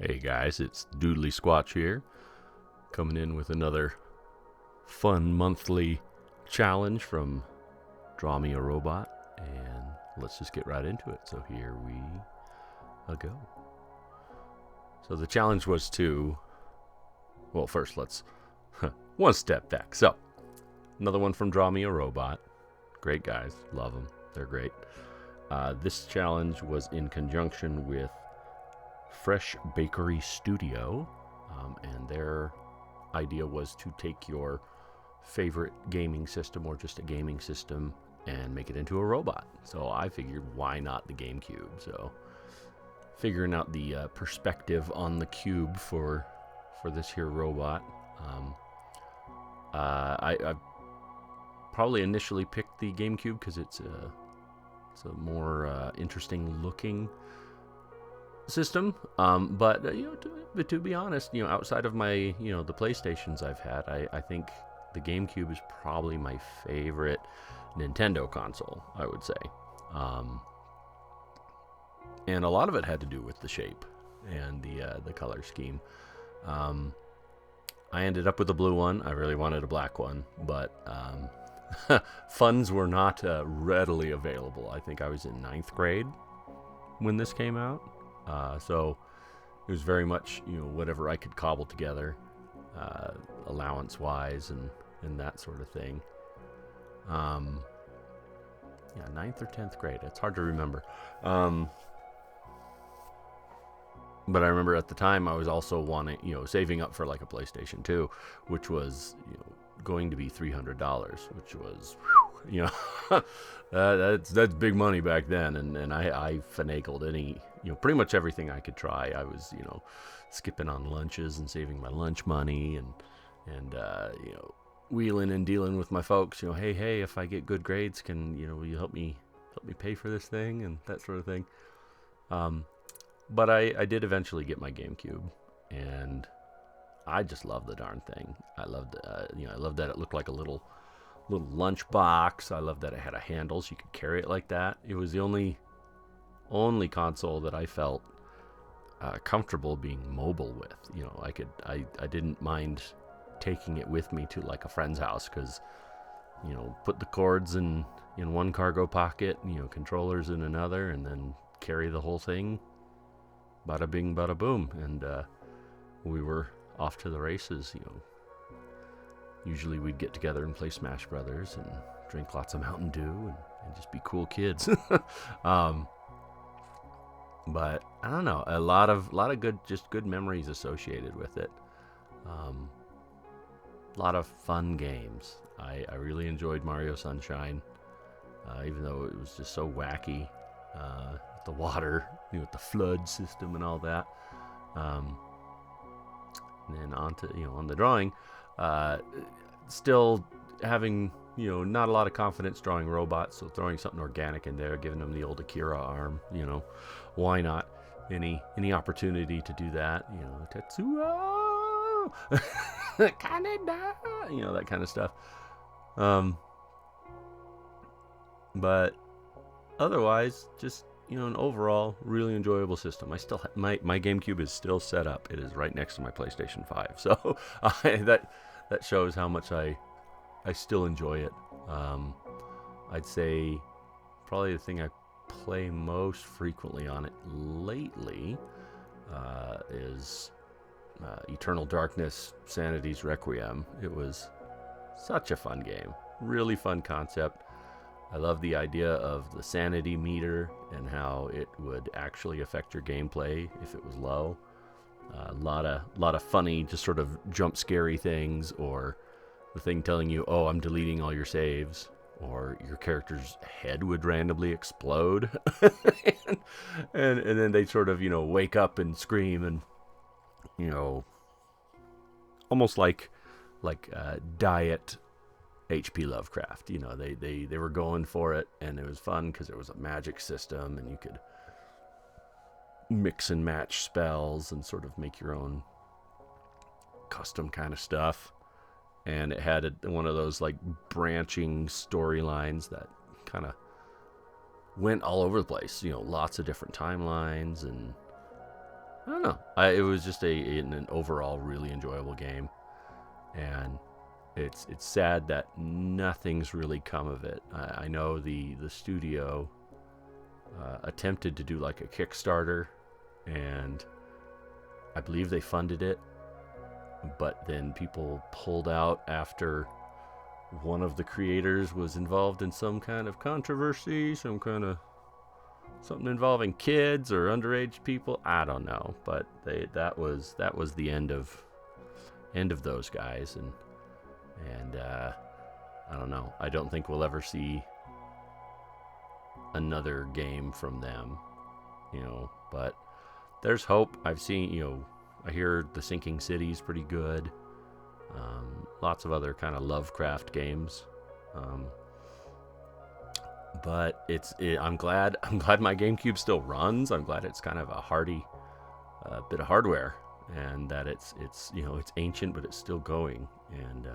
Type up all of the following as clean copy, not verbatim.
Hey guys, it's Doodly Squatch here, coming in with another fun monthly challenge from Draw Me a Robot, and let's just get right into it. So here we go. So the challenge was first let's one step back. So another one from Draw Me a Robot. Great guys, love them, they're great. This challenge was in conjunction with Fresh Bakery Studio, and their idea was to take your favorite gaming system or just a gaming system and make it into a robot. So I figured, why not the GameCube? So figuring out the perspective on the cube for this here robot. I probably initially picked the GameCube because it's a more interesting looking system, but to be honest, outside of my the PlayStations I've had, I think the GameCube is probably my favorite Nintendo console, I would say, and a lot of it had to do with the shape and the color scheme. I ended up with a blue one. I really wanted a black one, but funds were not readily available. I think I was in ninth grade when this came out. So it was very much, whatever I could cobble together, allowance-wise and that sort of thing. Ninth or 10th grade. It's hard to remember. But I remember at the time I was also wanting, saving up for like a PlayStation 2, which was, going to be $300, which was, that's big money back then. And I finagled any, pretty much everything I could try. I was, skipping on lunches and saving my lunch money and wheeling and dealing with my folks, hey, if I get good grades, will you help me pay for this thing and that sort of thing. But I did eventually get my GameCube, and I just love the darn thing. I loved, I loved that it looked like a little lunch box. I loved that it had a handle so you could carry it like that. It was the only console that I felt comfortable being mobile with. I didn't mind taking it with me to like a friend's house because, put the cords in one cargo pocket, controllers in another, and then carry the whole thing. Bada bing, bada boom, and we were off to the races. Usually we'd get together and play Smash Brothers and drink lots of Mountain Dew and just be cool kids. But I don't know, a lot of good memories associated with it. A lot of fun games. I really enjoyed Mario Sunshine, even though it was just so wacky. The water, with the flood system and all that. And then on the drawing, still having, not a lot of confidence drawing robots, so throwing something organic in there, giving them the old Akira arm, why not? Any opportunity to do that, Tetsuo, Kaneda, that kind of stuff. But otherwise, just an overall really enjoyable system. I still my GameCube is still set up. It is right next to my PlayStation 5, so that shows how much I still enjoy it. I'd say probably the thing I play most frequently on it lately is Eternal Darkness: Sanity's Requiem. It was such a fun game, really fun concept. I love the idea of the sanity meter and how it would actually affect your gameplay if it was low. A lot of funny, just sort of jump scary things, or the thing telling you, "Oh, I'm deleting all your saves," or your character's head would randomly explode, and then they sort of wake up and scream, and almost like diet H.P. Lovecraft. They were going for it, and it was fun because it was a magic system, and you could mix and match spells and sort of make your own custom kind of stuff. And it had one of those like branching storylines that kind of went all over the place. Lots of different timelines, and I don't know. It was just an overall really enjoyable game, and it's sad that nothing's really come of it. I know the studio attempted to do like a Kickstarter, and I believe they funded it, but then people pulled out after one of the creators was involved in some kind of controversy, something involving kids or underage people. I don't know, but that was the end of those guys, and I don't know. I don't think we'll ever see another game from them, but there's hope. I've seen, I hear The Sinking City's pretty good. Lots of other kind of Lovecraft games. But I'm glad my GameCube still runs. I'm glad it's kind of a hardy bit of hardware, and that it's it's ancient, but it's still going. And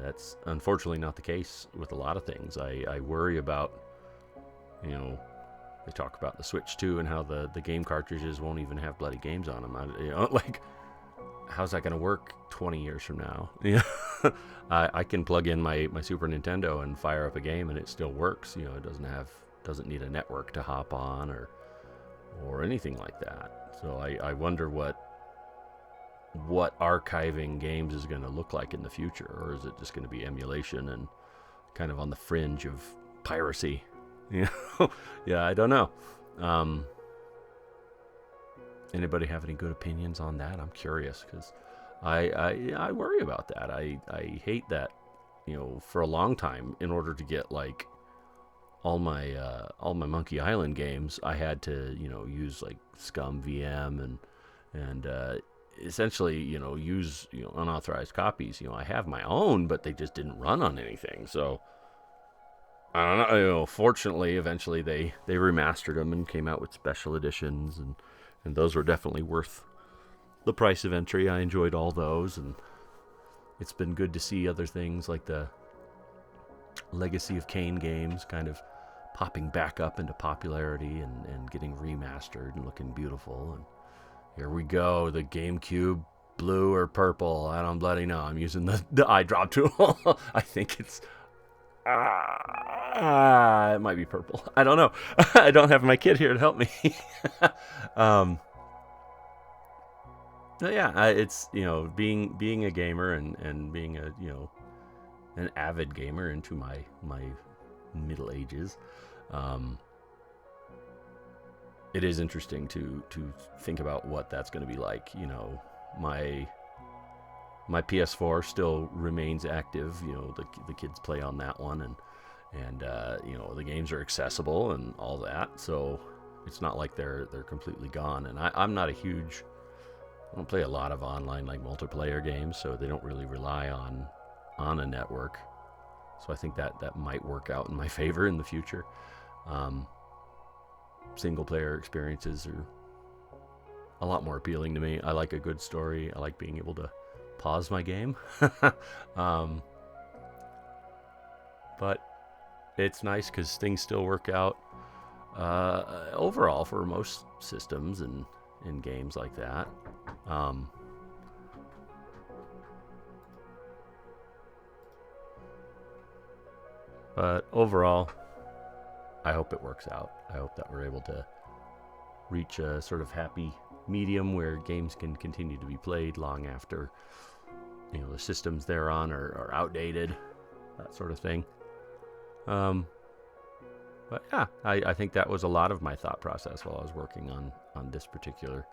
that's unfortunately not the case with a lot of things. I worry about, they talk about the Switch 2 and how the game cartridges won't even have bloody games on them. Like, how's that going to work 20 years from now? I can plug in my Super Nintendo and fire up a game and it still works. It doesn't need a network to hop on or anything like that. So I wonder what archiving games is going to look like in the future, or is it just going to be emulation and kind of on the fringe of piracy? Yeah, I don't know. Anybody have any good opinions on that? I'm curious, because I worry about that. I hate that, for a long time, in order to get like all my Monkey Island games, I had to use like Scum VM and essentially use unauthorized copies. I have my own, but they just didn't run on anything. So I don't know. Fortunately, eventually they remastered them and came out with special editions, and those were definitely worth the price of entry. I enjoyed all those, and it's been good to see other things like the Legacy of Kain games kind of popping back up into popularity and getting remastered and looking beautiful. And here we go, the GameCube blue or purple. I don't bloody know. I'm using the eye drop tool. I think it's it might be purple. I don't know. I don't have my kid here to help me. Yeah, it's being a gamer and being a an avid gamer into my middle ages. It is interesting to think about what that's going to be like. My PS4 still remains active. The kids play on that one, and the games are accessible and all that. So it's not like they're completely gone. And I'm not a huge. I don't play a lot of online like multiplayer games, so they don't really rely on a network. So I think that might work out in my favor in the future. Single player experiences are a lot more appealing to me. I like a good story. I like being able to pause my game. But it's nice because things still work out overall for most systems and in games like that. But overall, I hope it works out. I hope that we're able to reach a sort of happy medium where games can continue to be played long after the systems they're on are outdated, that sort of thing. But yeah, I think that was a lot of my thought process while I was working on this particular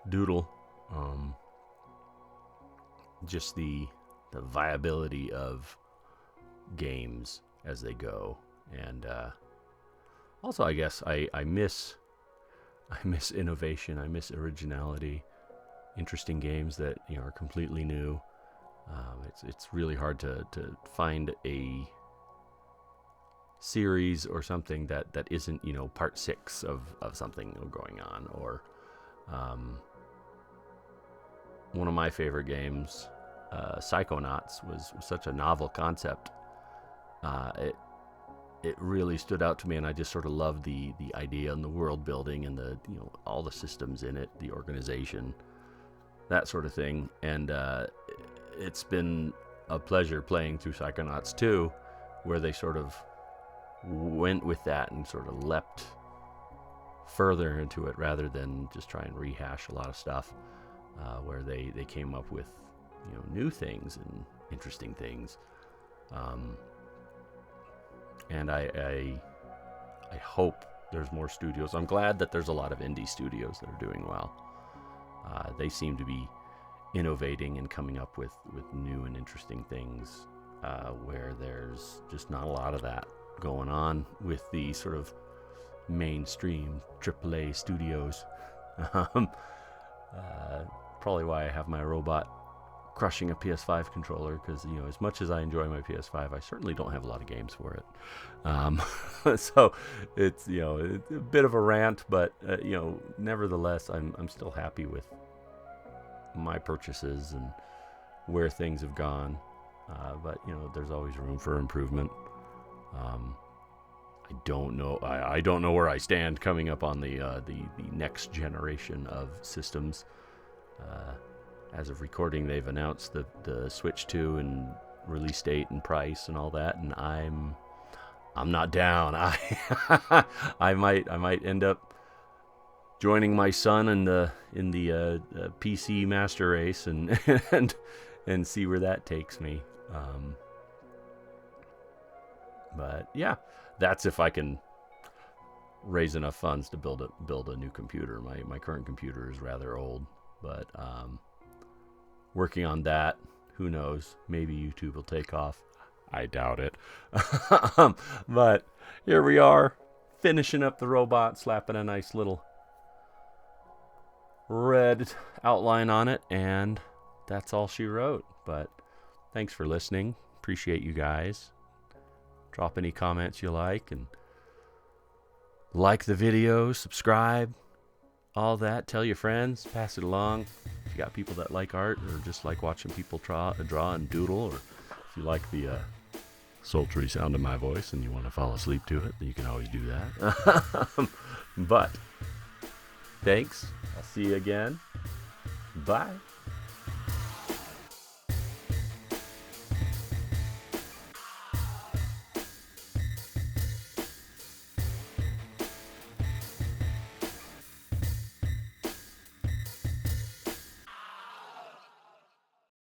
doodle. Just the viability of games as they go, and also I guess I miss innovation. I miss originality, interesting games that are completely new. It's really hard to find a series or something that isn't part 6 of something going on. Or one of my favorite games, Psychonauts, was such a novel concept. it really stood out to me, and I just sort of loved the idea and the world building and the all the systems in it, the organization, that sort of thing. And it's been a pleasure playing through Psychonauts 2, where they sort of went with that and sort of leapt further into it rather than just try and rehash a lot of stuff, where they came up with new things and interesting things. And I hope there's more studios. I'm glad that there's a lot of indie studios that are doing well. They seem to be innovating and coming up with new and interesting things, where there's just not a lot of that going on with the sort of mainstream AAA studios. Probably why I have my robot crushing a PS5 controller, because as much as I enjoy my PS5, I certainly don't have a lot of games for it. So it's it's a bit of a rant, but nevertheless, I'm still happy with my purchases and where things have gone. But there's always room for improvement. I don't know. I don't know where I stand coming up on the next generation of systems. As of recording, they've announced the Switch 2 and release date and price and all that, and I'm not down. I might end up joining my son in the PC master race and and see where that takes me. But yeah, that's if I can raise enough funds to build a new computer. My current computer is rather old, but working on that. Who knows? Maybe YouTube will take off. I doubt it. But here we are, finishing up the robot, slapping a nice little red outline on it, and that's all she wrote. But thanks for listening. Appreciate you guys. Drop any comments you like, and like the video, subscribe, all that. Tell your friends, pass it along. If you got people that like art or just like watching people draw and doodle, or if you like the sultry sound of my voice and you want to fall asleep to it, then you can always do that. But thanks. I'll see you again. Bye.